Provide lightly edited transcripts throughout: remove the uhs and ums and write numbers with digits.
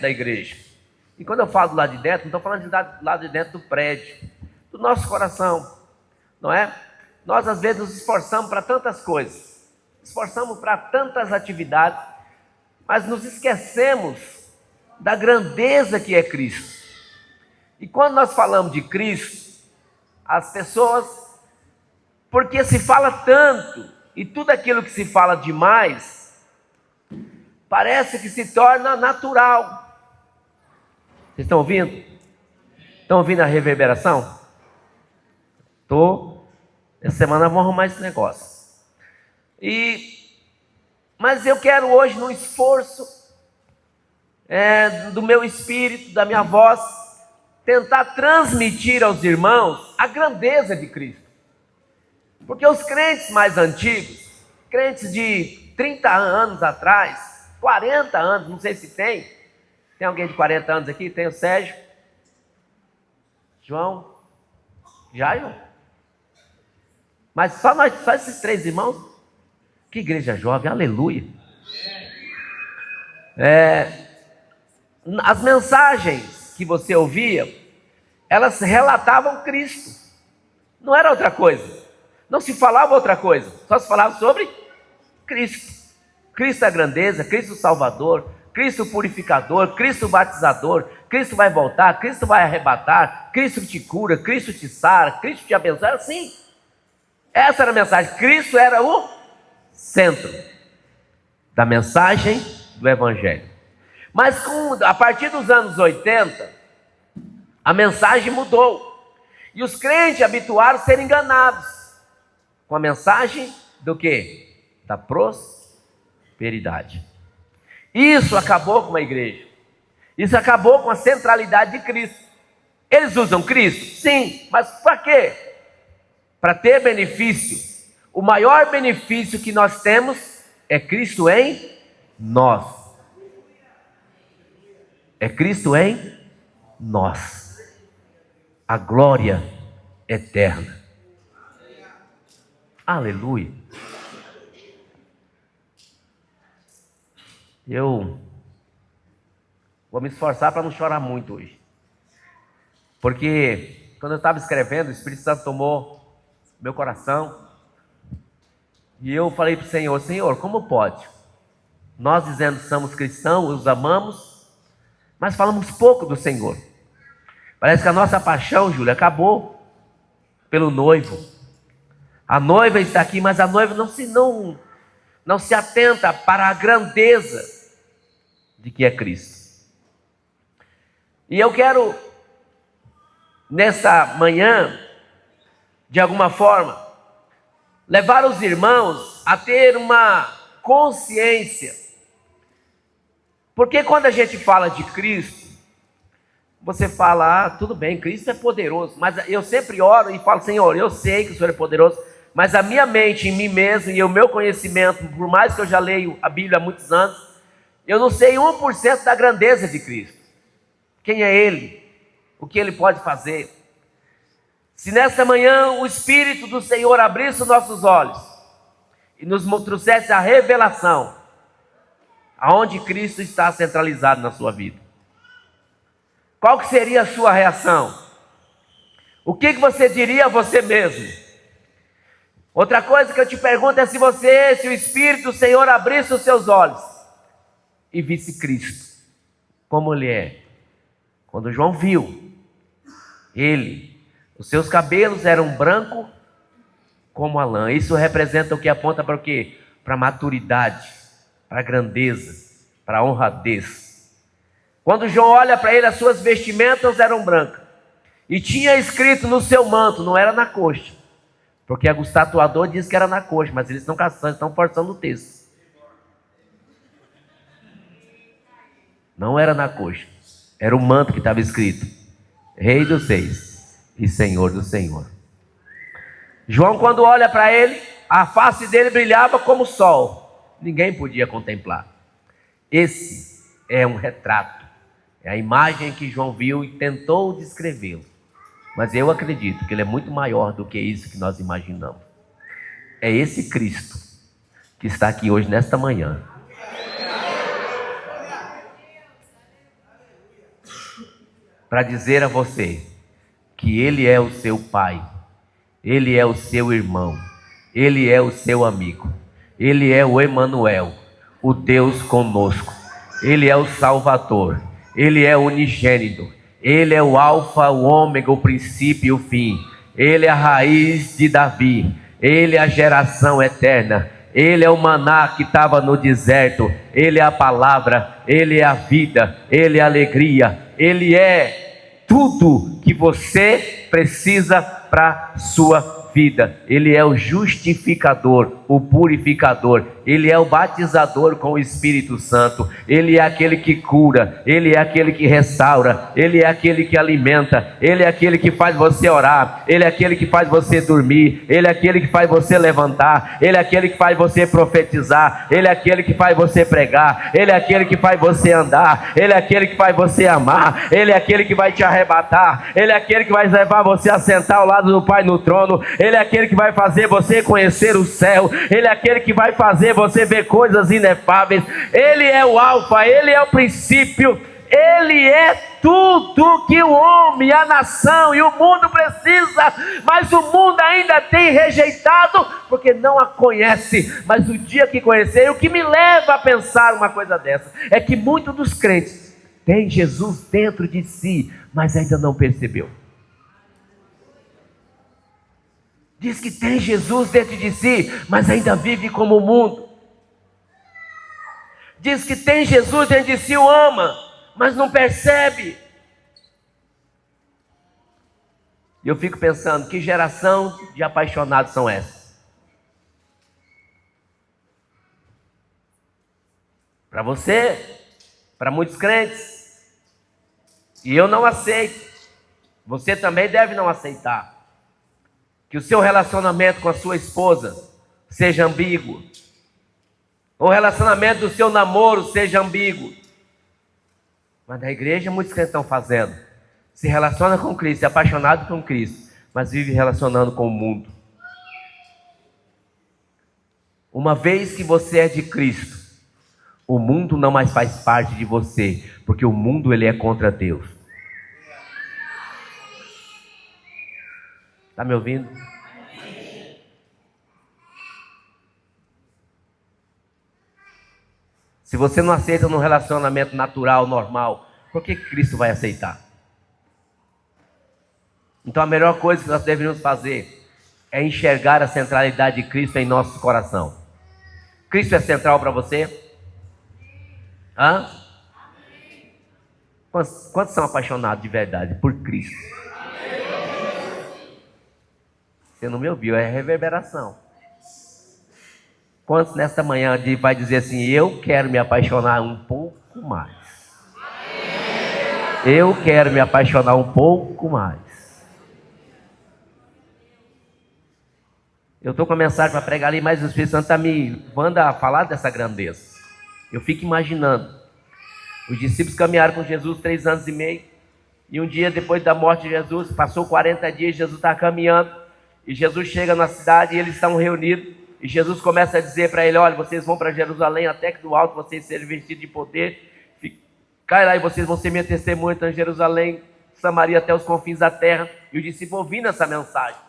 da igreja. E quando eu falo do lado de dentro, não estou falando de lado de dentro do prédio, do nosso coração, não é? Nós às vezes nos esforçamos para tantas coisas, esforçamos para tantas atividades, mas nos esquecemos da grandeza que é Cristo. E quando nós falamos de Cristo, as pessoas, porque se fala tanto, e tudo aquilo que se fala demais, parece que se torna natural. Vocês estão ouvindo? Estão ouvindo a reverberação? Estou. Essa semana vamos arrumar esse negócio. Mas eu quero hoje, no esforço do meu espírito, da minha voz, tentar transmitir aos irmãos a grandeza de Cristo. Porque os crentes mais antigos, crentes de 30 anos atrás, 40 anos, não sei se tem alguém de 40 anos aqui? Tem o Sérgio, João, Jairo. Mas só esses três irmãos? Que igreja jovem, aleluia. As mensagens que você ouvia, elas relatavam Cristo. Não era outra coisa. Não se falava outra coisa. Só se falava sobre Cristo. Cristo é a grandeza, Cristo o Salvador, Cristo o purificador, Cristo o batizador, Cristo vai voltar, Cristo vai arrebatar, Cristo te cura, Cristo te sara, Cristo te abençoa. Era assim. Essa era a mensagem. Cristo era o centro da mensagem do Evangelho. Mas a partir dos anos 80, a mensagem mudou. E os crentes habituaram a ser enganados com a mensagem do quê? Da prosperidade. Isso acabou com a igreja. Isso acabou com a centralidade de Cristo. Eles usam Cristo? Sim, mas para quê? Para ter benefício. O maior benefício que nós temos é Cristo em nós. É Cristo em nós. A glória eterna. Aleluia. Eu vou me esforçar para não chorar muito hoje. Porque quando eu estava escrevendo, o Espírito Santo tomou meu coração. E eu falei para o Senhor: Senhor, como pode? Nós dizendo que somos cristãos, os amamos, mas falamos pouco do Senhor. Parece que a nossa paixão, Júlia, acabou pelo noivo. A noiva está aqui, mas a noiva não se atenta para a grandeza de que é Cristo. E eu quero, nesta manhã, de alguma forma, levar os irmãos a ter uma consciência. Porque quando a gente fala de Cristo, você fala, tudo bem, Cristo é poderoso. Mas eu sempre oro e falo: Senhor, eu sei que o Senhor é poderoso, mas a minha mente em mim mesmo e o meu conhecimento, por mais que eu já leio a Bíblia há muitos anos, eu não sei 1% da grandeza de Cristo. Quem é Ele? O que Ele pode fazer? Se nesta manhã o Espírito do Senhor abrisse os nossos olhos e nos trouxesse a revelação aonde Cristo está centralizado na sua vida, qual que seria a sua reação? O que você diria a você mesmo? Outra coisa que eu te pergunto é se o Espírito do Senhor abrisse os seus olhos e visse Cristo como Ele é. Quando João viu Ele, os seus cabelos eram brancos como a lã. Isso representa o que? Aponta para o quê? Para a maturidade, para a grandeza, para a honradez. Quando João olha para ele, as suas vestimentas eram brancas. E tinha escrito no seu manto, não era na coxa. Porque o tatuador diz que era na coxa, mas eles estão caçando, estão forçando o texto. Não era na coxa. Era o manto que estava escrito: Rei dos Reis e Senhor do Senhor. João, quando olha para ele, a face dele brilhava como o sol. Ninguém podia contemplar. Esse é um retrato. É a imagem que João viu e tentou descrevê-lo. Mas eu acredito que ele é muito maior do que isso que nós imaginamos. É esse Cristo que está aqui hoje, nesta manhã. para dizer a você que Ele é o seu Pai, Ele é o seu irmão, Ele é o seu amigo, Ele é o Emanuel, o Deus conosco, Ele é o Salvador, Ele é o unigênito, Ele é o Alfa, o Ômega, o princípio e o fim, Ele é a raiz de Davi, Ele é a geração eterna, Ele é o maná que estava no deserto, Ele é a palavra, Ele é a vida, Ele é a alegria, Ele é tudo que você precisa para a sua vida. Ele é o justificador, o purificador, Ele é o batizador com o Espírito Santo, Ele é aquele que cura, Ele é aquele que restaura, Ele é aquele que alimenta, Ele é aquele que faz você orar, Ele é aquele que faz você dormir, Ele é aquele que faz você levantar, Ele é aquele que faz você profetizar, Ele é aquele que faz você pregar, Ele é aquele que faz você andar, Ele é aquele que faz você amar, Ele é aquele que vai te arrebatar, Ele é aquele que vai levar você a sentar ao lado do Pai no trono, Ele é aquele que vai fazer você conhecer o céu, Ele é aquele que vai fazer você ver coisas inefáveis, Ele é o alfa, Ele é o princípio, Ele é tudo que o homem, a nação e o mundo precisa, mas o mundo ainda tem rejeitado, porque não a conhece, mas o dia que conhecer, o que me leva a pensar uma coisa dessa, é que muitos dos crentes têm Jesus dentro de si, mas ainda não percebeu. Diz que tem Jesus dentro de si, mas ainda vive como o mundo. Diz que tem Jesus dentro de si, o ama, mas não percebe. E eu fico pensando, que geração de apaixonados são essas? Para você, para muitos crentes, e eu não aceito, você também deve não aceitar, que o seu relacionamento com a sua esposa seja ambíguo, o relacionamento do seu namoro seja ambíguo. Mas na igreja muitos crentes estão fazendo, se relaciona com Cristo, é apaixonado com Cristo, mas vive relacionando com o mundo. Uma vez que você é de Cristo, o mundo não mais faz parte de você, porque o mundo ele é contra Deus. Está me ouvindo? Se você não aceita num relacionamento natural, normal, por que Cristo vai aceitar? Então a melhor coisa que nós deveríamos fazer é enxergar a centralidade de Cristo em nosso coração. Cristo é central para você? Hã? Quantos são apaixonados de verdade por Cristo? Você não me ouviu, é reverberação. Quantos nesta manhã vai dizer assim, eu quero me apaixonar um pouco mais? Eu quero me apaixonar um pouco mais. Eu estou com a mensagem para pregar ali, mas o Espírito Santo está me mandando a falar dessa grandeza. Eu fico imaginando. Os discípulos caminharam com Jesus 3 anos e meio. E um dia depois da morte de Jesus, passou 40 dias, Jesus está caminhando. E Jesus chega na cidade e eles estão reunidos. E Jesus começa a dizer para ele, olha, vocês vão para Jerusalém até que do alto vocês sejam vestidos de poder. Cai lá e vocês vão ser minha testemunha em Jerusalém, Samaria até os confins da terra. E os discípulos ouvindo essa mensagem.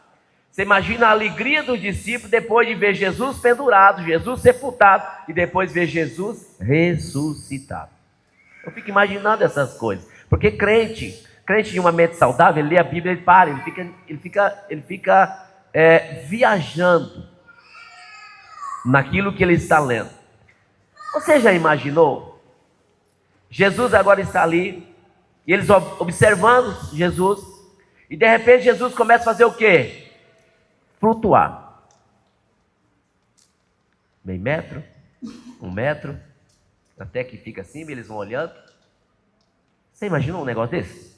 Você imagina a alegria dos discípulos depois de ver Jesus pendurado, Jesus sepultado e depois ver Jesus ressuscitado. Eu fico imaginando essas coisas. Porque crente de uma mente saudável, ele lê a Bíblia, ele para, ele fica viajando naquilo que ele está lendo. Você já imaginou? Jesus agora está ali, e eles observando Jesus, e de repente Jesus começa a fazer o quê? Flutuar. Meio metro, 1 metro, até que fica assim, eles vão olhando. Você imaginou um negócio desse?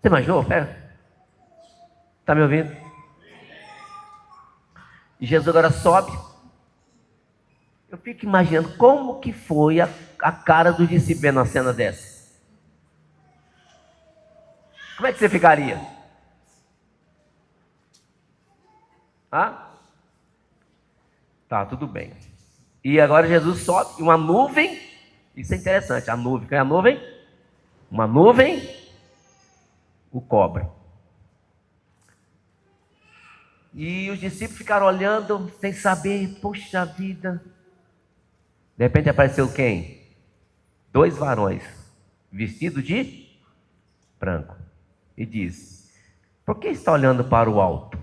Você imaginou? Pera. Está me ouvindo? E Jesus agora sobe. Eu fico imaginando como que foi a cara do discípulo vendo uma cena dessa. Como é que você ficaria? Tá, tudo bem. E agora Jesus sobe, e uma nuvem, isso é interessante, a nuvem, qual é a nuvem? Uma nuvem o cobre. E os discípulos ficaram olhando sem saber, poxa vida. De repente apareceu quem? 2 varões, vestidos de branco. E diz: por que está olhando para o alto?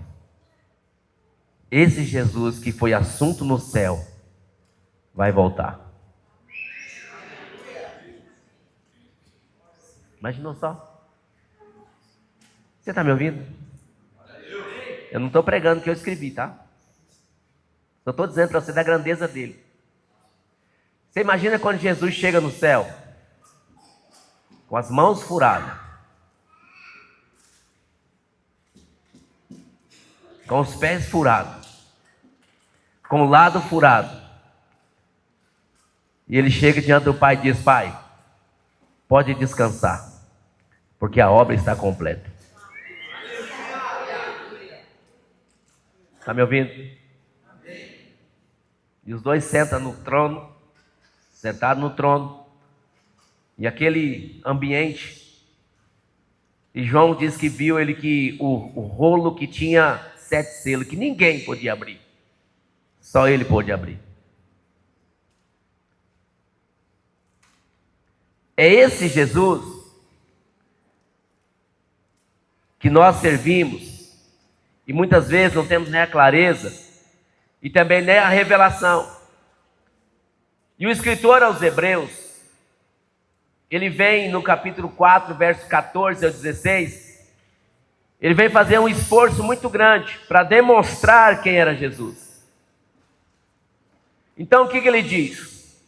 Esse Jesus que foi assunto no céu vai voltar. Imaginou só? Você está me ouvindo? Eu não estou pregando o que eu escrevi, tá? Eu estou dizendo para você da grandeza dele. Você imagina quando Jesus chega no céu, com as mãos furadas, com os pés furados, com o lado furado, e ele chega diante do Pai e diz: Pai, pode descansar, porque a obra está completa. Está me ouvindo? E os dois sentam no trono, sentados no trono, e aquele ambiente, e João diz que viu ele que o rolo que tinha 7 selos, que ninguém podia abrir, só ele pôde abrir. É esse Jesus que nós servimos, e muitas vezes não temos nem a clareza, e também nem a revelação. E o escritor aos Hebreus, ele vem no capítulo 4, verso 14 ao 16, ele vem fazer um esforço muito grande para demonstrar quem era Jesus. Então o que ele diz?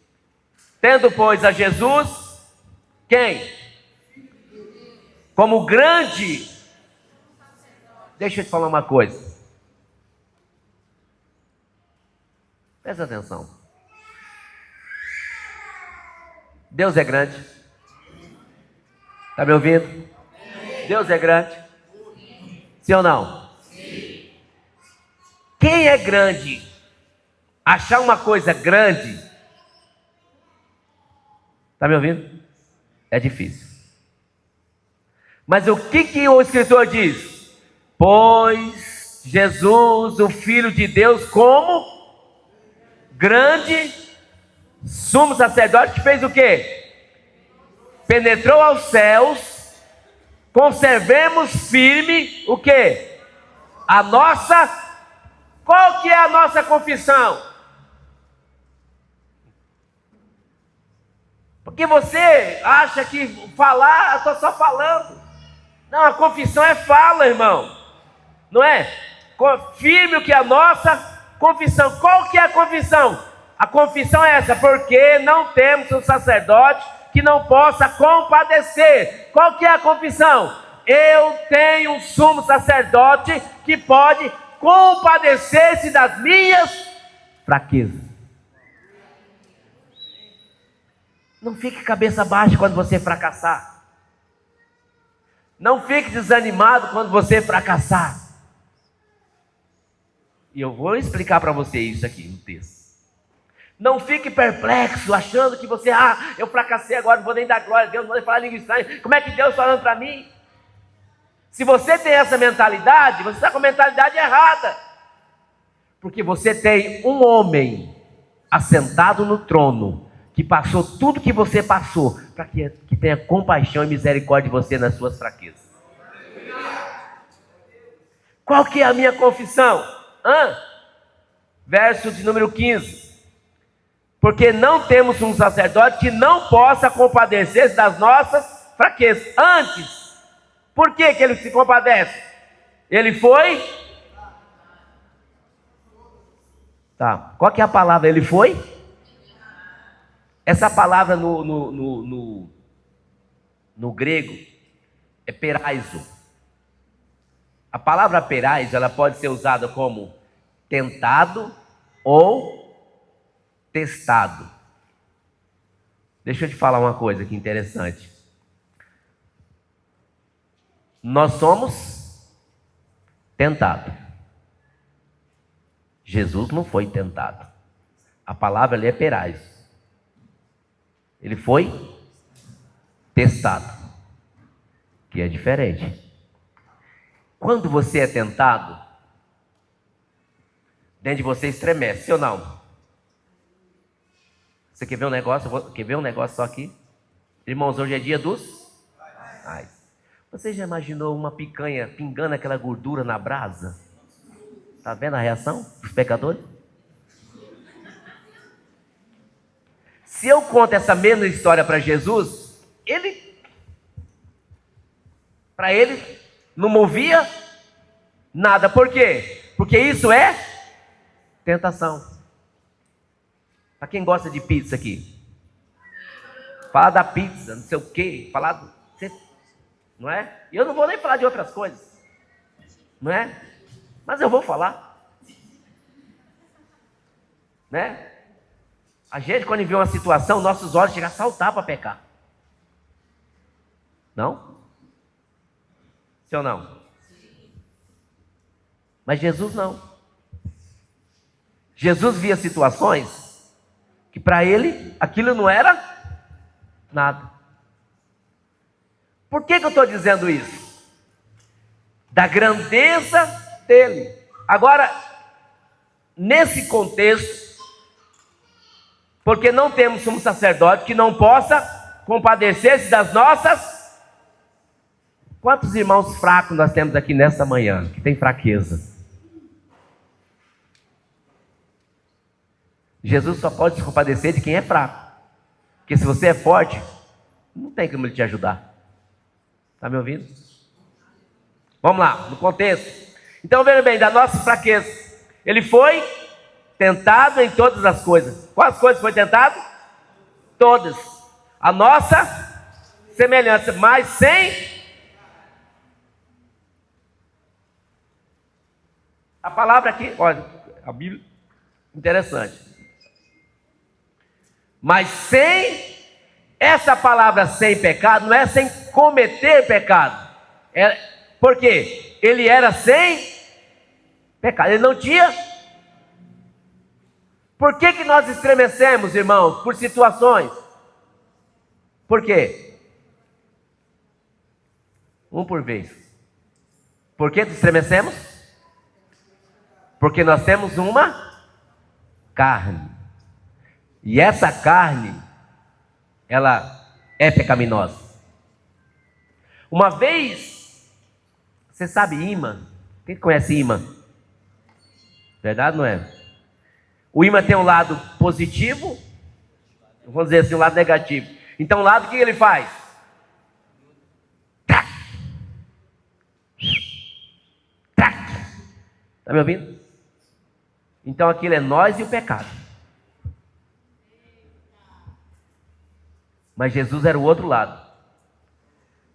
Tendo, pois, a Jesus, quem? Como grande. Deixa eu te falar uma coisa. Presta atenção. Deus é grande. Está me ouvindo? Deus é grande. Sim ou não? Sim. Quem é grande? Achar uma coisa grande, está me ouvindo? É difícil. Mas o que o escritor diz? Pois Jesus, o Filho de Deus, como grande sumo sacerdote, que fez o quê? Penetrou aos céus, conservemos firme o quê? A nossa, qual que é a nossa confissão? Porque você acha que falar, eu estou só falando. Não, a confissão é fala, irmão. Não é? Confirme o que é a nossa confissão. Qual que é a confissão? A confissão é essa: porque não temos um sacerdote que não possa compadecer. Qual que é a confissão? Eu tenho um sumo sacerdote que pode compadecer-se das minhas fraquezas. Não fique cabeça baixa quando você fracassar. Não fique desanimado quando você fracassar. E eu vou explicar para você isso aqui no texto. Não fique perplexo, achando que você, eu fracassei agora, não vou nem dar glória a Deus, não vou nem falar língua estranha. Como é que Deus está falando para mim? Se você tem essa mentalidade, você está com a mentalidade errada. Porque você tem um homem assentado no trono, que passou tudo que você passou, para que tenha compaixão e misericórdia de você nas suas fraquezas. Qual que é a minha confissão? Verso de número 15. Porque não temos um sacerdote que não possa compadecer das nossas fraquezas. Antes, por que ele se compadece? Ele foi... Tá, qual que é a palavra? Ele foi? Essa palavra no grego é peraizo. A palavra peraizo, ela pode ser usada como tentado ou testado. Deixa eu te falar uma coisa aqui interessante. Nós somos tentados. Jesus não foi tentado. A palavra ali é peraizo. Ele foi testado. que é diferente. Quando você é tentado, dentro de você estremece, sim ou não? Você quer ver um negócio? Quer ver um negócio só aqui? Irmãos, hoje é dia dos pais. Você já imaginou uma picanha pingando aquela gordura na brasa? Está vendo a reação dos pecadores? Se eu conto essa mesma história para Jesus, para ele, não movia nada. Por quê? Porque isso é tentação. Para quem gosta de pizza aqui, falar da pizza, não sei o quê, falar do... não é? E eu não vou nem falar de outras coisas, não é? Mas eu vou falar, né? A gente, quando vê uma situação, nossos olhos chegam a saltar para pecar. Não? Sim ou não? Mas Jesus não. Jesus via situações que para ele aquilo não era nada. Por que eu estou dizendo isso? Da grandeza dele. Agora, nesse contexto, porque não temos sumo sacerdote que não possa compadecer-se das nossas... Quantos irmãos fracos nós temos aqui nesta manhã, que tem fraqueza? Jesus só pode se compadecer de quem é fraco. Porque se você é forte, não tem como ele te ajudar. Está me ouvindo? Vamos lá, no contexto. Então veja bem, da nossa fraqueza. Ele foi tentado em todas as coisas. Quais coisas foi tentado? Todas. A nossa semelhança, mas sem... A palavra aqui, olha, a Bíblia, interessante. Mas sem, essa palavra sem pecado, não é sem cometer pecado. Por quê? Ele era sem pecado, ele não tinha. Por que nós estremecemos, irmãos? Por situações. Por quê? Um por vez. Por que estremecemos? Porque nós temos uma carne. E essa carne, ela é pecaminosa. Uma vez, você sabe imã? Quem conhece imã? Verdade, não é? O imã tem um lado positivo, vamos dizer assim, um lado negativo. Então o lado, o que ele faz? Tac! Tac! Está me ouvindo? Então aquilo é nós e o pecado. Mas Jesus era o outro lado.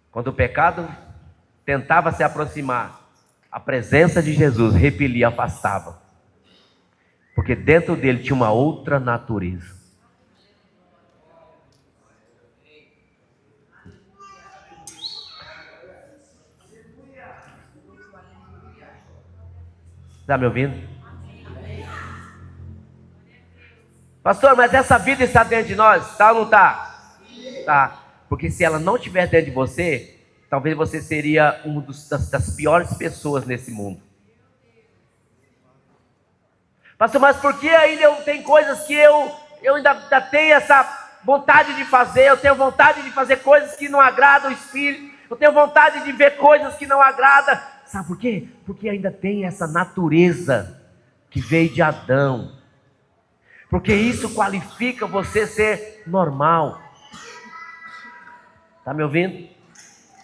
Quando o pecado tentava se aproximar, a presença de Jesus repelia, afastava. Porque dentro dele tinha uma outra natureza. Está me ouvindo? Pastor, mas essa vida está dentro de nós? Está ou não está? Tá. Porque se ela não estiver dentro de você, talvez você seria uma das piores pessoas nesse mundo. Pastor, mas por que ainda tem coisas que eu ainda tenho essa vontade de fazer? Eu tenho vontade de fazer coisas que não agradam o Espírito. Eu tenho vontade de ver coisas que não agradam. Sabe por quê? Porque ainda tem essa natureza que veio de Adão. Porque isso qualifica você ser normal. Está me ouvindo?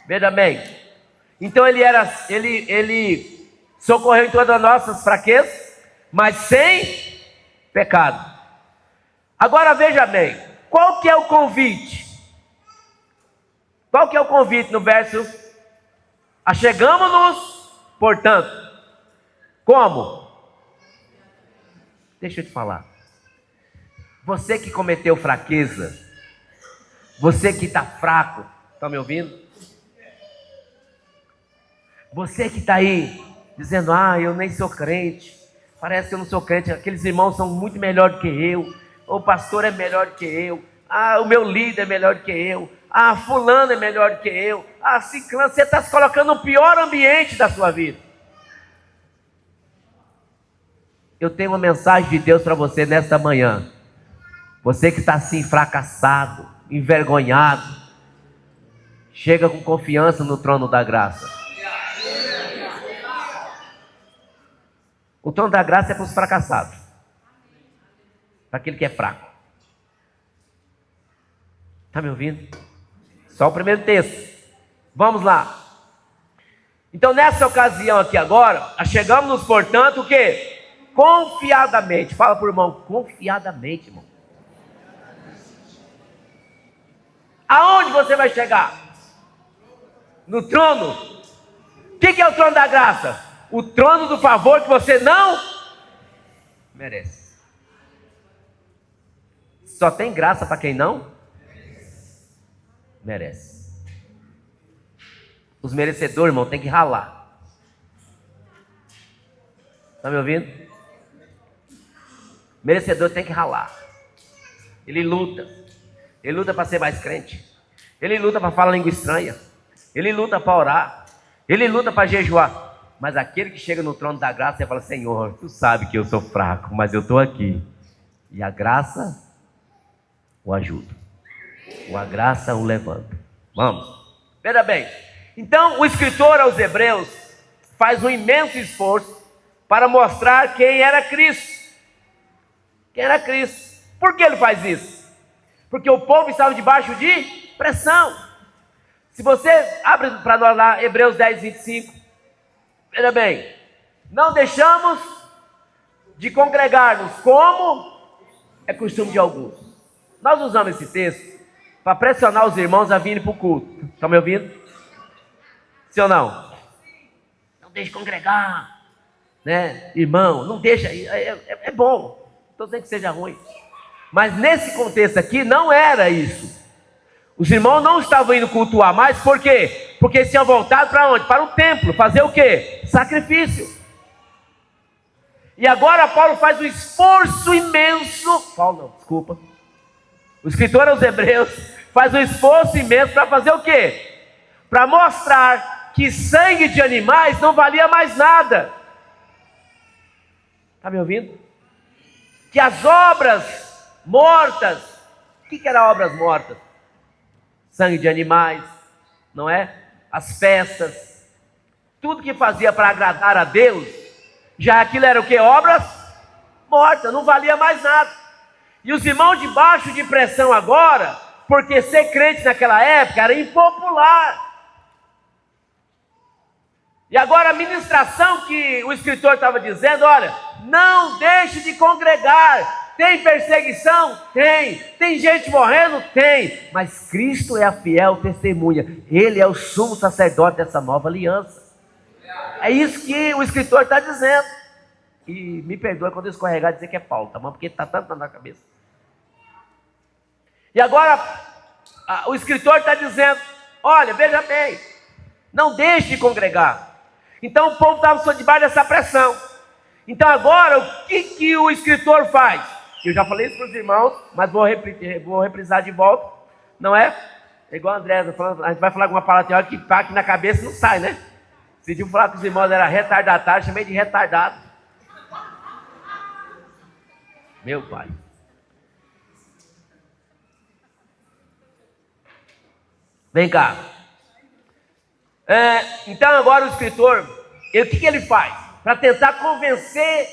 Veja bem. Então ele socorreu em todas as nossas fraquezas, mas sem pecado. Agora veja bem, qual que é o convite? Qual que é o convite no verso? Achegamo-nos, portanto. Como? Deixa eu te falar. Você que cometeu fraqueza, você que está fraco, está me ouvindo? Você que está aí, dizendo, eu nem sou crente, parece que eu não sou crente, aqueles irmãos são muito melhor do que eu, o pastor é melhor do que eu, o meu líder é melhor do que eu, Ah, fulano é melhor do que eu. Ah, ciclano, você está se colocando no pior ambiente da sua vida. Eu tenho uma mensagem de Deus para você nesta manhã. Você que está assim fracassado, envergonhado, chega com confiança no trono da graça. O trono da graça é para os fracassados, para aquele que é fraco. Está me ouvindo? Só o primeiro texto. Vamos lá. Então nessa ocasião aqui agora, chegamos-nos portanto o quê? Confiadamente. Fala para o irmão, confiadamente, irmão. Aonde você vai chegar? No trono. O que é o trono da graça? O trono do favor que você não merece. Só tem graça para quem não merece. Os merecedores, irmão, tem que ralar. Está me ouvindo? Merecedor tem que ralar. Ele luta. Ele luta para ser mais crente. Ele luta para falar língua estranha. Ele luta para orar. Ele luta para jejuar. Mas aquele que chega no trono da graça e fala: Senhor, tu sabe que eu sou fraco, mas eu estou aqui. E a graça o ajuda. A graça o levanta. Vamos. Veja bem. Então o escritor aos Hebreus faz um imenso esforço para mostrar quem era Cristo. Quem era Cristo. Por que ele faz isso? Porque o povo estava debaixo de pressão. Se você abre para nós lá, Hebreus 10, 25. Veja bem. Não deixamos de congregar-nos como é costume de alguns. Nós usamos esse texto para pressionar os irmãos a virem para o culto. Estão me ouvindo? Sim ou não? Não deixe de congregar. Né? Irmão, não deixa. É bom. Não estou dizendo que seja ruim. Mas nesse contexto aqui não era isso. Os irmãos não estavam indo cultuar mais, por quê? Porque eles tinham voltado para onde? Para o templo, fazer o quê? Sacrifício. E agora Paulo faz um esforço imenso. Paulo não, desculpa. O escritor aos Hebreus faz um esforço imenso para fazer o quê? Para mostrar que sangue de animais não valia mais nada. Está me ouvindo? Que as obras mortas, o que eram obras mortas? Sangue de animais, não é? As festas, tudo que fazia para agradar a Deus, já aquilo era o que? Obras mortas, não valia mais nada. E os irmãos debaixo de pressão agora, porque ser crente naquela época era impopular. E agora a ministração que o escritor estava dizendo, olha, não deixe de congregar. Tem perseguição? Tem. Tem gente morrendo? Tem. Mas Cristo é a fiel testemunha. Ele é o sumo sacerdote dessa nova aliança. É isso que o escritor está dizendo. E me perdoe quando eu escorregar dizer que é Paulo, tá bom? Porque está tanto na cabeça. E agora o escritor está dizendo, olha, veja bem, não deixe de congregar. Então o povo estava debaixo dessa pressão. Então agora o que o escritor faz? Eu já falei isso para os irmãos, mas vou reprisar de volta. Não é? É igual a André falando, a gente vai falar alguma palavra teórica que está aqui na cabeça e não sai, né? Se eu falar que os irmãos eram retardatários, chamei de retardado. Meu pai. Vem cá. Então agora o escritor, o que ele faz? Para tentar convencer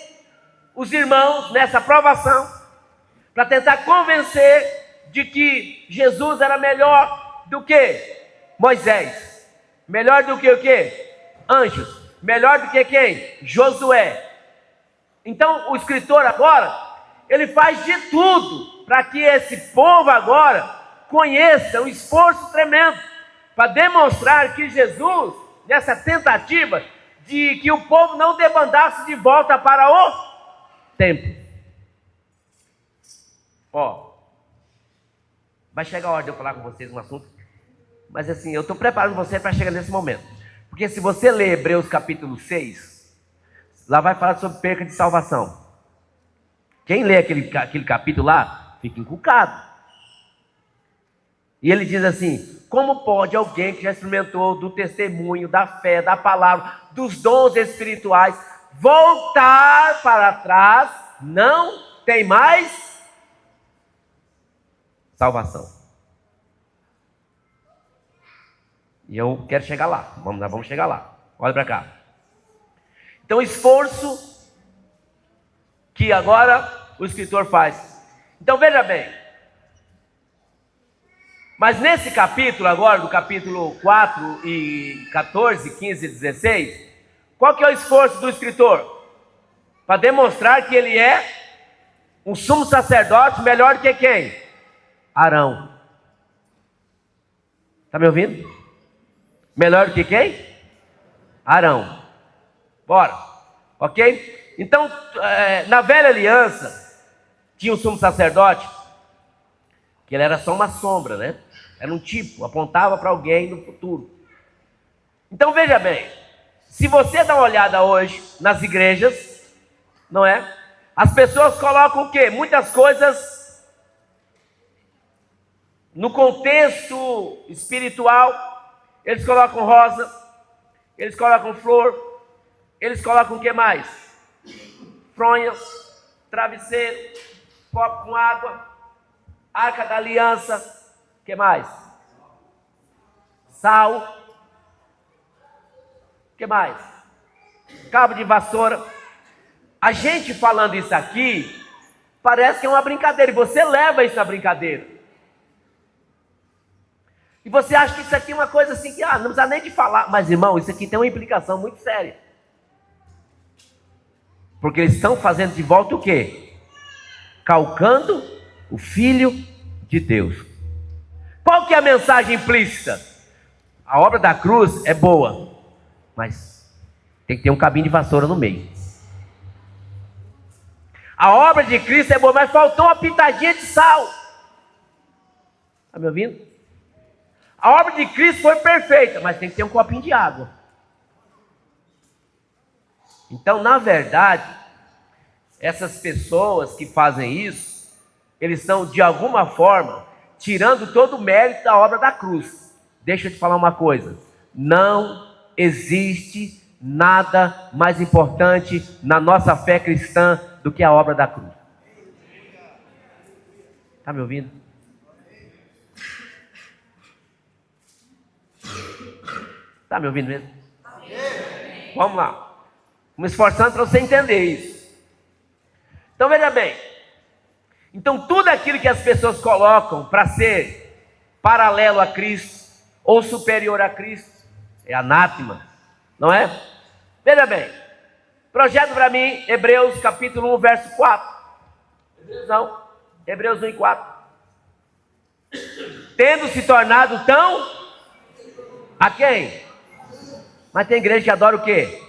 os irmãos nessa provação, para tentar convencer de que Jesus era melhor do que Moisés, melhor do que o quê? Anjos, melhor do que quem? Josué. Então o escritor agora, ele faz de tudo para que esse povo agora conheça um esforço tremendo, para demonstrar que Jesus, nessa tentativa de que o povo não debandasse de volta para o templo. Vai chegar a hora de eu falar com vocês um assunto, mas assim, eu estou preparando você para chegar nesse momento. Porque se você ler Hebreus capítulo 6, lá vai falar sobre perca de salvação. Quem lê aquele capítulo lá, fica encucado. E ele diz assim: como pode alguém que já experimentou do testemunho, da fé, da palavra, dos dons espirituais, voltar para trás? Não tem mais salvação. E eu quero chegar lá. Vamos chegar lá. Olha para cá. Então, o esforço que agora o escritor faz. Então, veja bem. Mas nesse capítulo agora, do capítulo 4 e 14, 15 e 16, qual que é o esforço do escritor? Para demonstrar que ele é um sumo sacerdote melhor que quem? Arão. Está me ouvindo? Melhor que quem? Arão. Bora. Ok? Então, na velha aliança, tinha um sumo sacerdote, que ele era só uma sombra, né? Era um tipo, apontava para alguém no futuro. Então veja bem, se você dá uma olhada hoje nas igrejas, não é? As pessoas colocam o quê? Muitas coisas no contexto espiritual. Eles colocam rosa, eles colocam flor, eles colocam o que mais? Fronhas, travesseiro, copo com água, arca da aliança, o que mais? Sal, o que mais? Cabo de vassoura. A gente falando isso aqui, parece que é uma brincadeira, e você leva isso à brincadeira. E você acha que isso aqui é uma coisa assim, que não precisa nem de falar. Mas irmão, isso aqui tem uma implicação muito séria. Porque eles estão fazendo de volta o quê? Calcando o Filho de Deus. Qual que é a mensagem implícita? A obra da cruz é boa, mas tem que ter um cabinho de vassoura no meio. A obra de Cristo é boa, mas faltou uma pitadinha de sal. Está me ouvindo? A obra de Cristo foi perfeita, mas tem que ter um copinho de água. Então, na verdade, essas pessoas que fazem isso, eles estão, de alguma forma, tirando todo o mérito da obra da cruz. Deixa eu te falar uma coisa. Não existe nada mais importante na nossa fé cristã do que a obra da cruz. Está me ouvindo? Está me ouvindo mesmo? Vamos lá. Me esforçando para você entender isso. Então veja bem. Então tudo aquilo que as pessoas colocam para ser paralelo a Cristo ou superior a Cristo é anátema, não é? Veja bem. Projeto para mim Hebreus capítulo 1 verso 4. Hebreus 1 e 4. Tendo se tornado tão a quem? Mas tem igreja que adora o quê?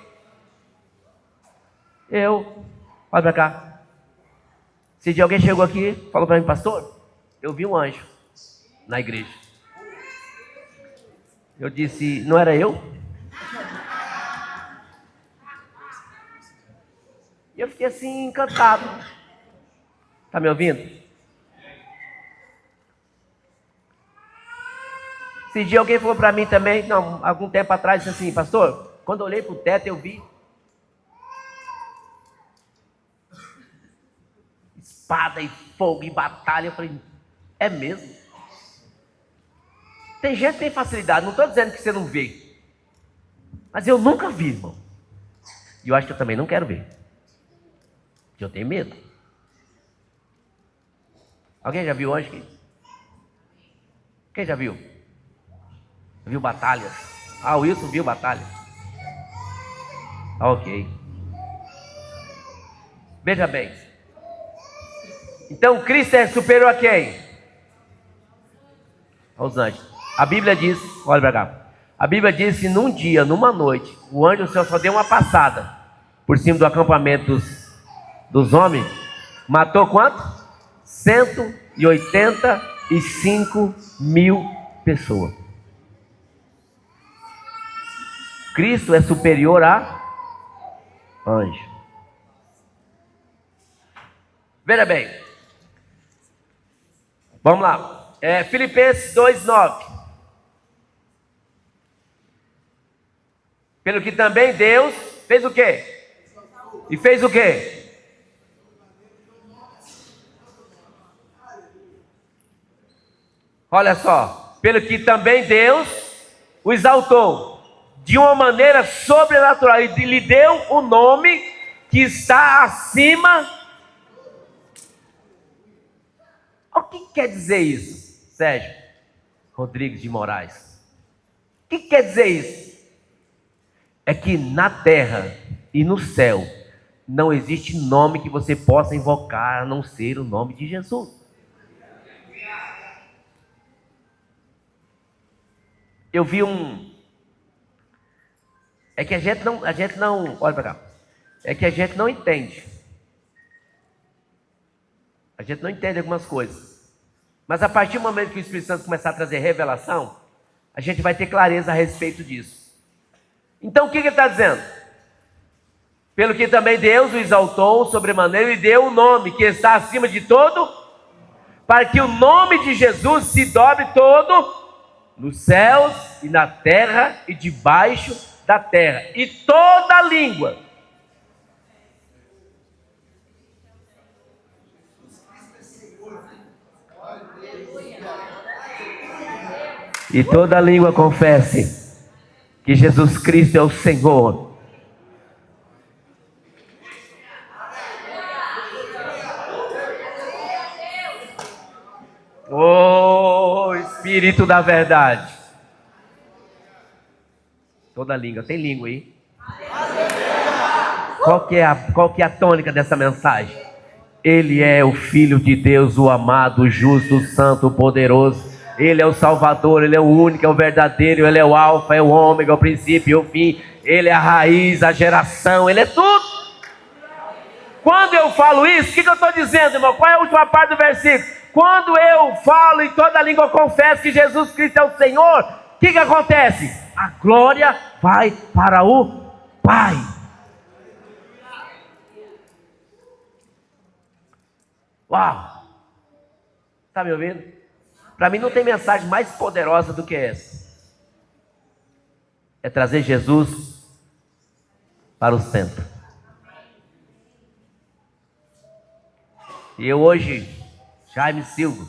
Olha para cá. Esse dia alguém chegou aqui e falou para mim: pastor, eu vi um anjo na igreja. Eu disse: não era eu? E eu fiquei assim, encantado. Está me ouvindo? Esse dia alguém falou para mim também, algum tempo atrás, disse assim: pastor, quando eu olhei para o teto eu vi espada e fogo e batalha. Eu falei: é mesmo? Tem gente que tem facilidade, não estou dizendo que você não vê, mas eu nunca vi, irmão. E eu acho que eu também não quero ver, porque eu tenho medo. Alguém já viu anjo aqui? Quem já viu? Viu batalhas? O Wilson viu batalhas. Ok. Veja bem. Então Cristo é superior a quem? Aos anjos. A Bíblia diz, olha para cá. A Bíblia diz que num dia, numa noite, o anjo do céu só deu uma passada por cima do acampamento dos homens. Matou quanto? 185 mil pessoas. Cristo é superior a anjo. Veja bem. Vamos lá. Filipenses 2:9. Pelo que também Deus fez o quê? E fez o quê? Olha só. Pelo que também Deus o exaltou de uma maneira sobrenatural e lhe deu o nome que está acima. O que quer dizer isso, Sérgio Rodrigues de Moraes? O que quer dizer isso? É que na terra e no céu não existe nome que você possa invocar a não ser o nome de Jesus. Eu vi É que a gente não, olha para cá. É que a gente não entende. A gente não entende algumas coisas. Mas a partir do momento que o Espírito Santo começar a trazer revelação, a gente vai ter clareza a respeito disso. Então o que ele está dizendo? Pelo que também Deus o exaltou sobremaneira e deu o nome que está acima de todo, para que o nome de Jesus se dobre todo nos céus e na terra e debaixo da terra, e toda língua confesse que Jesus Cristo é o Senhor. Oh, Espírito da verdade. Toda língua. Tem língua aí? Qual que é a tônica dessa mensagem? Ele é o Filho de Deus, o amado, o justo, o santo, o poderoso. Ele é o Salvador, Ele é o único, é o verdadeiro. Ele é o alfa, é o ômega, o princípio e o fim. Ele é a raiz, a geração. Ele é tudo. Quando eu falo isso, o que eu estou dizendo, irmão? Qual é a última parte do versículo? Quando eu falo e toda língua confessa que Jesus Cristo é o Senhor, o que acontece? A glória vai para o Pai. Uau! Está me ouvindo? Para mim não tem mensagem mais poderosa do que essa. É trazer Jesus para o centro. E eu hoje, Jaime Silva,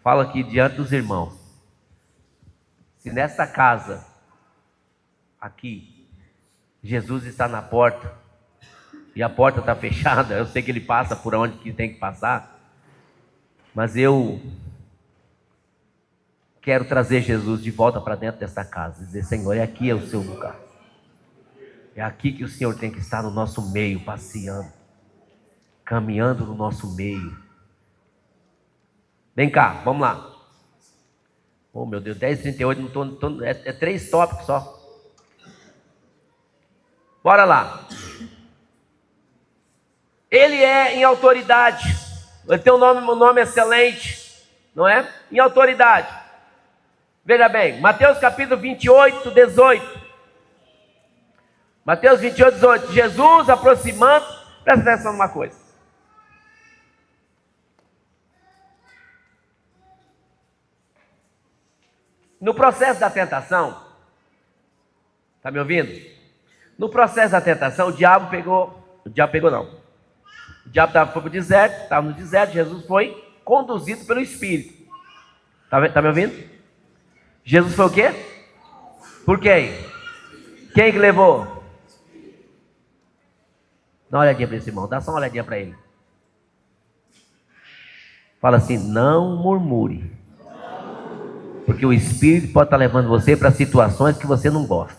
falo aqui diante dos irmãos. Se nesta casa, aqui, Jesus está na porta, e a porta está fechada, eu sei que Ele passa por onde que tem que passar, mas eu quero trazer Jesus de volta para dentro dessa casa, dizer: Senhor, aqui é o seu lugar, é aqui que o Senhor tem que estar no nosso meio, passeando, caminhando no nosso meio. Vem cá, vamos lá. Oh meu Deus, 10h38, é 3 tópicos só. Bora lá. Ele é em autoridade. Ele tem um nome excelente, não é? Em autoridade. Veja bem, Mateus capítulo 28, 18. Mateus 28, 18. Jesus aproximando. Presta atenção numa coisa. No processo da tentação, está me ouvindo? No processo da tentação, o diabo foi para o deserto, estava no deserto, Jesus foi conduzido pelo Espírito. Está me ouvindo? Jesus foi o quê? Por quem? Quem que levou? Dá uma olhadinha para esse irmão, dá só uma olhadinha para ele. Fala assim: não murmure. Porque o Espírito pode estar levando você para situações que você não gosta.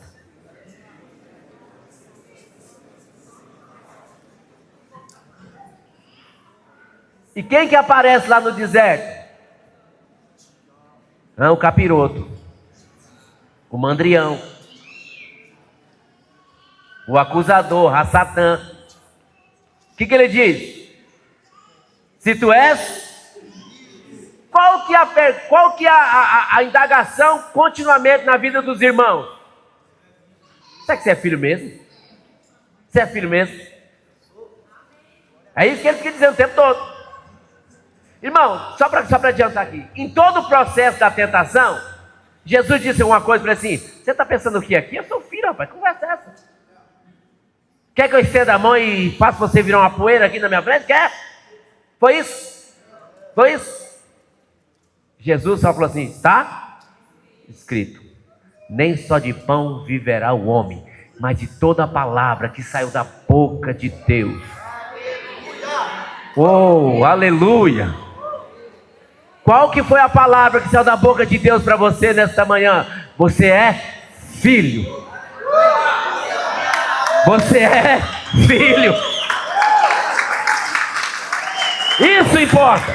E quem que aparece lá no deserto? O capiroto, o mandrião, o acusador, a Satã. O que ele diz? Se tu és... Qual que é a indagação continuamente na vida dos irmãos? Será que você é filho mesmo? Você é filho mesmo? É isso que ele fica dizendo o tempo todo. Irmão, só para adiantar aqui. Em todo o processo da tentação, Jesus disse alguma coisa para ele assim: você está pensando o que aqui? Eu sou filho, rapaz, que conversa é essa? Quer que eu estenda a mão e faça você virar uma poeira aqui na minha frente? Quer? Foi isso? Foi isso? Jesus só falou assim: está escrito, nem só de pão viverá o homem, mas de toda a palavra que saiu da boca de Deus. Oh, aleluia! Qual que foi a palavra que saiu da boca de Deus para você nesta manhã? Você é filho. Você é filho. Isso importa.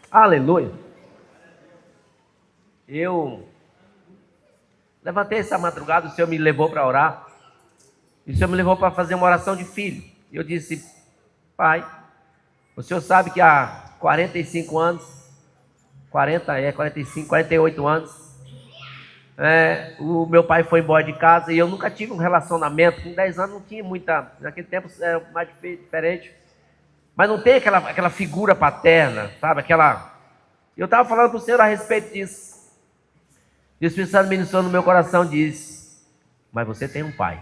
Aleluia. Eu levantei essa madrugada, o Senhor me levou para orar. E o Senhor me levou para fazer uma oração de filho. E eu disse: Pai, o Senhor sabe que há 45 anos, 45, 48 anos, o meu pai foi embora de casa e eu nunca tive um relacionamento. Com 10 anos não tinha muita, naquele tempo era mais diferente. Mas não tem aquela figura paterna, sabe? Eu estava falando para o Senhor a respeito disso. E o Espírito Santo ministrou no meu coração, disse: mas você tem um pai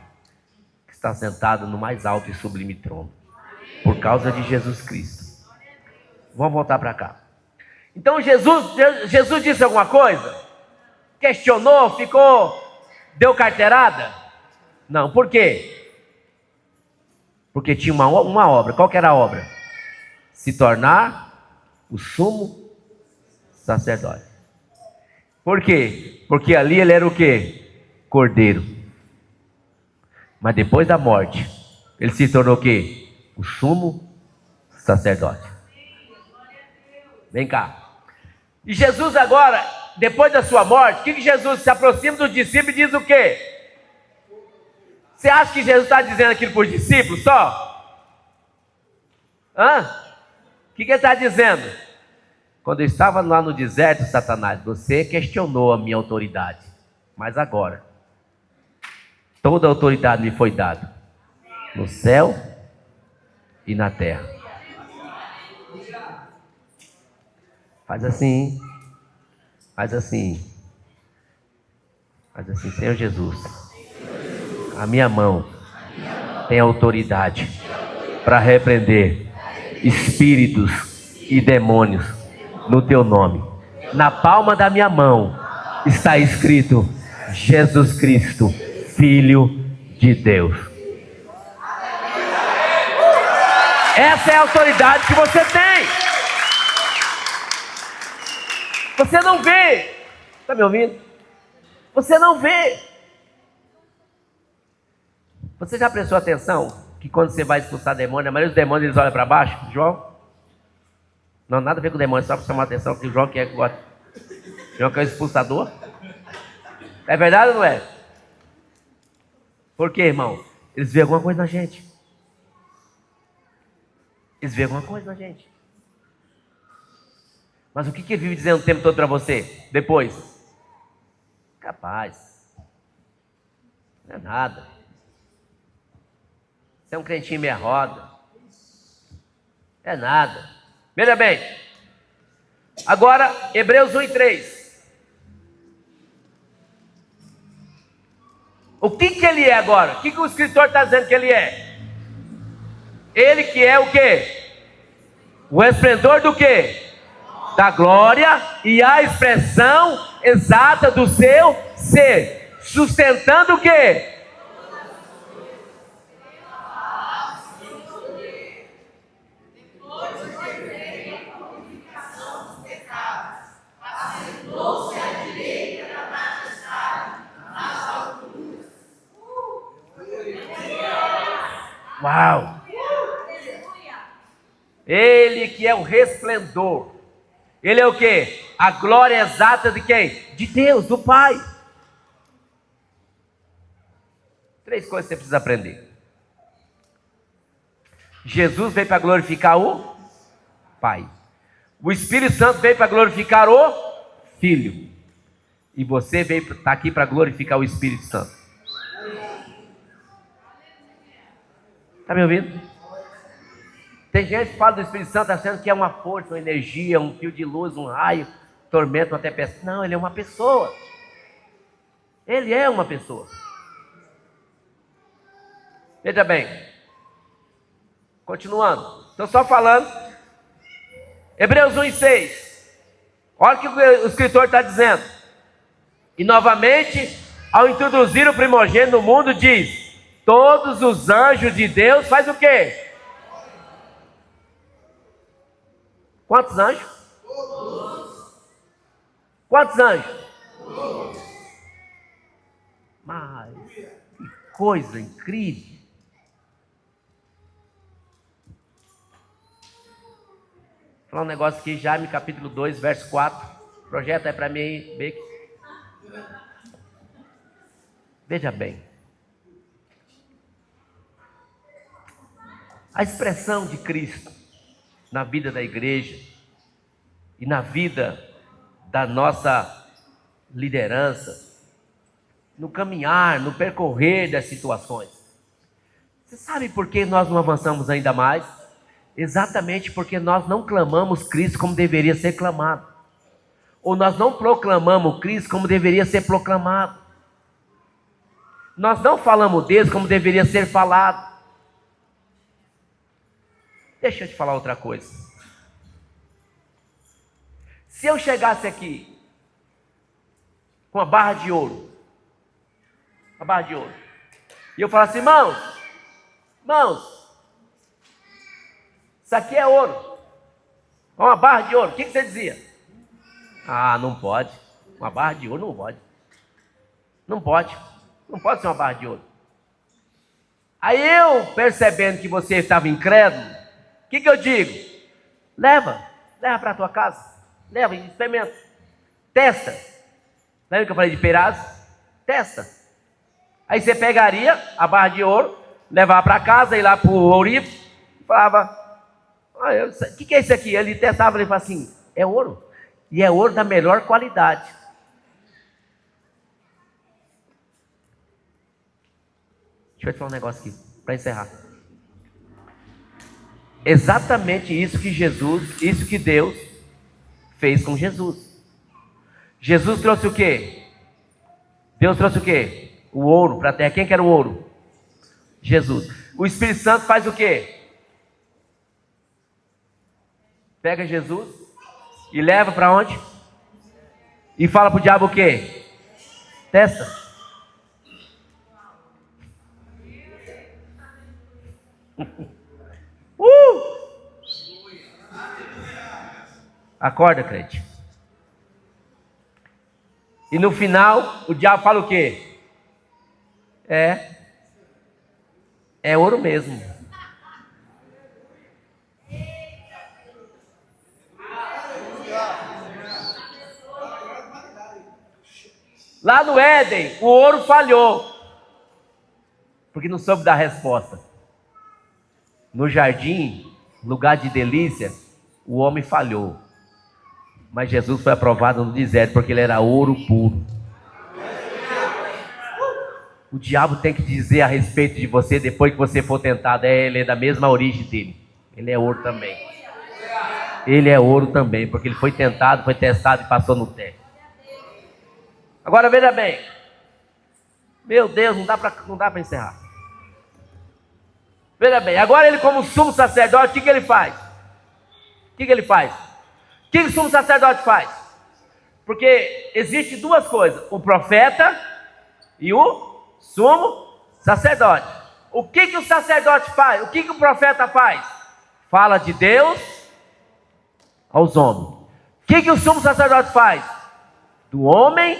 que está sentado no mais alto e sublime trono, por causa de Jesus Cristo. Vamos voltar para cá. Então Jesus disse alguma coisa? Questionou? Deu carteirada? Não, por quê? Porque tinha uma obra. Qual que era a obra? Se tornar o sumo sacerdote. Por quê? Porque ali ele era o quê? Cordeiro. Mas depois da morte, ele se tornou o quê? O sumo sacerdote. Vem cá. E Jesus agora, depois da sua morte, o que Jesus se aproxima dos discípulos e diz o quê? Você acha que Jesus está dizendo aquilo para os discípulos só? O que ele está dizendo? Quando eu estava lá no deserto, Satanás, você questionou a minha autoridade. Mas agora, toda a autoridade me foi dada, no céu e na terra. Faz assim, faz assim, faz assim, Senhor Jesus, a minha mão tem autoridade para repreender espíritos e demônios no teu nome. Na palma da minha mão está escrito: Jesus Cristo, Filho de Deus. Essa é a autoridade que você tem. Você não vê. Está me ouvindo? Você não vê. Você já prestou atenção que quando você vai expulsar demônio, a maioria dos demônios eles olham para baixo? João? Não, nada a ver com o demônio, só para chamar a atenção que o João que é que gosta. João que é o expulsador. É verdade ou não é? Por quê, irmão? Eles veem alguma coisa na gente. Eles veem alguma coisa na gente. Mas o que ele vive dizendo o tempo todo para você? Depois? Capaz. Não é nada. Você é um crentinho meia roda. É nada. Veja bem. Agora, Hebreus 1:3. O que ele é agora? O que o escritor está dizendo que ele é? Ele que é o quê? O esplendor do quê? Da glória e a expressão exata do seu ser. Sustentando o quê? Uau! Ele que é o resplendor. Ele é o quê? A glória exata de quem? De Deus, do Pai. 3 coisas que você precisa aprender. Jesus veio para glorificar o Pai. O Espírito Santo veio para glorificar o Filho. E você está aqui para glorificar o Espírito Santo. Está me ouvindo? Tem gente que fala do Espírito Santo achando que é uma força, uma energia, um fio de luz, um raio, tormento, uma tempestade. Não, ele é uma pessoa. Ele é uma pessoa. Veja bem. Continuando. Estou só falando. Hebreus 1:6. Olha o que o escritor está dizendo. E novamente, ao introduzir o primogênito no mundo, diz: todos os anjos de Deus faz o quê? Quantos anjos? Quantos anjos? Mas que coisa incrível. Vou falar um negócio aqui, Jaime, capítulo 2, verso 4. Projeta aí para mim aí, Beck. Veja bem. A expressão de Cristo na vida da igreja e na vida da nossa liderança, no caminhar, no percorrer das situações. Você sabe por que nós não avançamos ainda mais? Exatamente porque nós não clamamos Cristo como deveria ser clamado. Ou nós não proclamamos Cristo como deveria ser proclamado. Nós não falamos dele como deveria ser falado. Deixa eu te falar outra coisa. Se eu chegasse aqui com uma barra de ouro, e eu falasse: irmãos, isso aqui é ouro, uma barra de ouro, o que você dizia? Ah, não pode, uma barra de ouro não pode ser uma barra de ouro. Aí eu, percebendo que você estava incrédulo, o que eu digo? Leva para a tua casa, leva e experimenta, testa. Lembra que eu falei de Peraz? Testa. Aí você pegaria a barra de ouro, levava para casa, ir lá para o ourivo, e falava: o que é isso aqui? Ele testava, ele falava assim: é ouro, e é ouro da melhor qualidade. Deixa eu te falar um negócio aqui, para encerrar. Exatamente isso que Deus fez com Jesus. Jesus trouxe o quê? Deus trouxe o quê? O ouro para a terra. Quem que era o ouro? Jesus. O Espírito Santo faz o quê? Pega Jesus e leva para onde? E fala para o diabo o quê? Testa. Acorda, crente. E no final, o diabo fala o quê? É ouro mesmo. Lá no Éden, o ouro falhou, porque não soube dar resposta. No jardim, lugar de delícia, o homem falhou. Mas Jesus foi aprovado no deserto, porque ele era ouro puro. O diabo tem que dizer a respeito de você, depois que você for tentado: ele é da mesma origem dele. Ele é ouro também. Ele é ouro também, porque ele foi tentado, foi testado e passou no teste. Agora veja bem. Meu Deus, não dá para encerrar. Veja bem, agora ele, como sumo sacerdote, o que ele faz? O que o sumo sacerdote faz? Porque existe duas coisas: o profeta e o sumo sacerdote. O que o sacerdote faz? O que o profeta faz? Fala de Deus aos homens. O que o sumo sacerdote faz? Do homem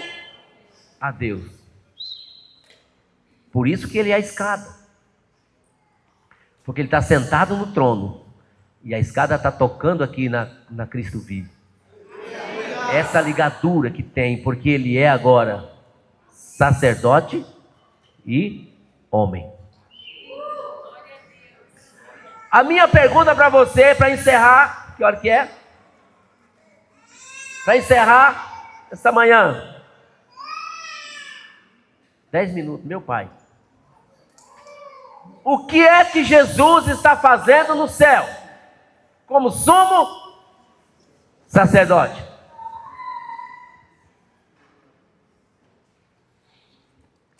a Deus. Por isso que ele é a escada. Porque ele está sentado no trono e a escada está tocando aqui na Cristo vivo. Essa ligadura que tem, porque ele é agora sacerdote e homem. A minha pergunta para você, para encerrar, que hora que é? Para encerrar esta manhã. 10 minutos, meu pai. O que é que Jesus está fazendo no céu? como sumo sacerdote.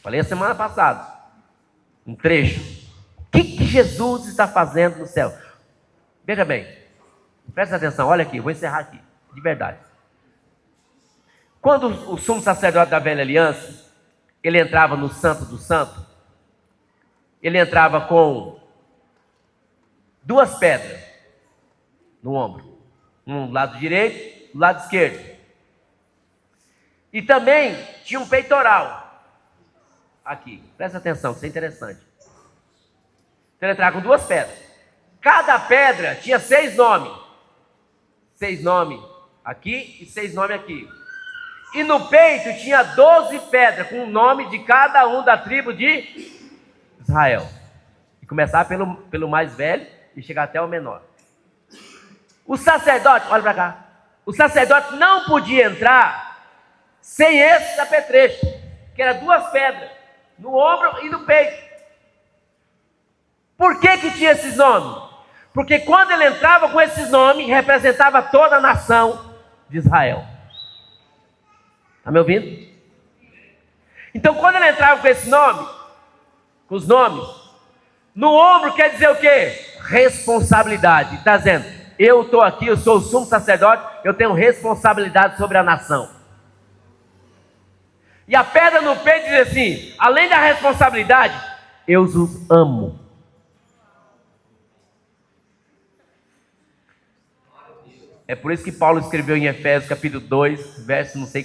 Falei a semana passada, um trecho. O que Jesus está fazendo no céu? Veja bem, presta atenção, olha aqui, vou encerrar aqui, de verdade. Quando o sumo sacerdote da velha aliança, ele entrava no Santo do Santo, ele entrava com 2 pedras no ombro, um do lado direito, do lado esquerdo. E também tinha um peitoral aqui, presta atenção, isso é interessante. Então ele entrava com 2 pedras. Cada pedra tinha 6 nomes. 6 nomes aqui e 6 nomes aqui. E no peito tinha 12 pedras, com o nome de cada um da tribo de Israel. E começar pelo mais velho e chegar até o menor. O sacerdote, olha para cá. O sacerdote não podia entrar sem esse apetrecho, que era 2 pedras, no ombro e no peito. Por que tinha esses nomes? Porque quando ele entrava com esses nomes, representava toda a nação de Israel. Está me ouvindo? Então, quando ele entrava com esse nome, com os nomes, no ombro quer dizer o quê? Responsabilidade. Está dizendo, eu estou aqui, eu sou o sumo sacerdote, eu tenho responsabilidade sobre a nação. E a pedra no peito diz assim, além da responsabilidade, eu os amo. É por isso que Paulo escreveu em Efésios capítulo 2, verso não sei que